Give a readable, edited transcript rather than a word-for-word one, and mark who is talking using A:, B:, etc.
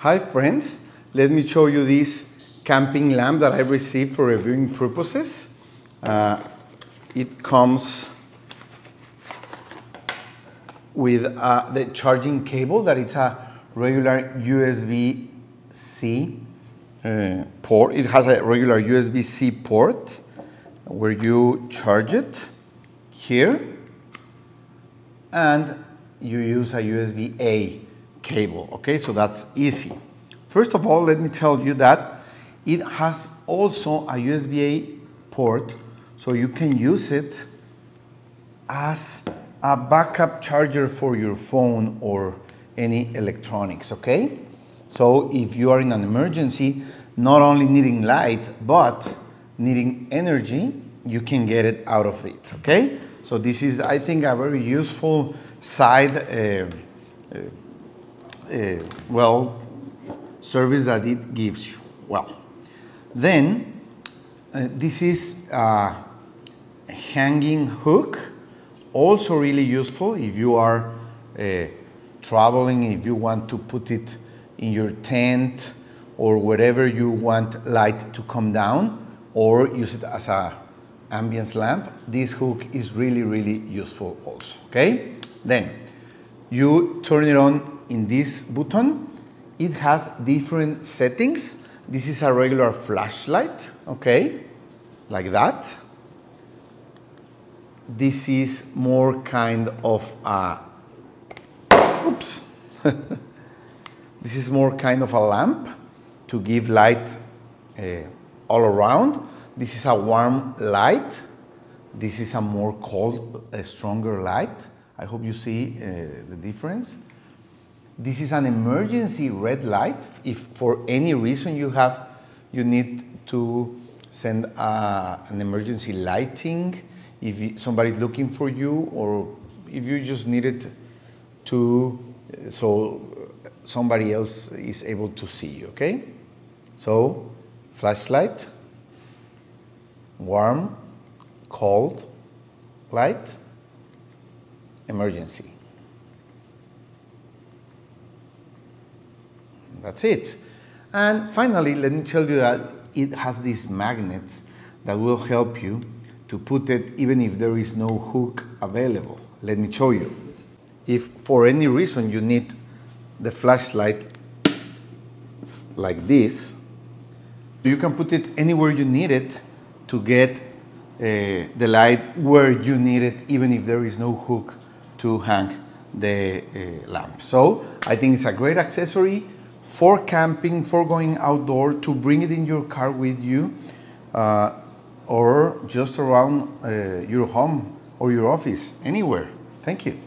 A: Hi friends, let me show you this camping lamp that I received for reviewing purposes. It comes with the charging cable that it's a regular USB-C port. It has a regular USB-C port where you charge it here, and you use a USB-A cable, okay? So that's easy. First of all, let me tell you that it has also a USB-A port, so you can use it as a backup charger for your phone or any electronics, okay? So if you are in an emergency, not only needing light, but needing energy, you can get it out of it, okay? So this is, I think, a very useful side service that it gives you. Well, then this is a hanging hook, also really useful if you are traveling, if you want to put it in your tent or wherever you want light to come down, or use it as a ambience lamp. This hook is really useful also, okay? Then you turn it on in this button. It has different settings. This is a regular flashlight, okay? Like that. This is more kind of a, oops. This is more kind of a lamp to give light all around. This is a warm light. This is a more cold, stronger light. I hope you see the difference. This is an emergency red light. If for any reason you need to send an emergency lighting, if somebody's looking for you, or if you just need it to, so somebody else is able to see you, okay? So, flashlight, warm, cold light, emergency. That's it. And finally, let me tell you that it has these magnets that will help you to put it even if there is no hook available. Let me show you. If for any reason you need the flashlight like this, you can put it anywhere you need it to get the light where you need it, even if there is no hook to hang the lamp. So I think it's a great accessory for camping, for going outdoor, to bring it in your car with you, or just around your home or your office, anywhere. Thank you.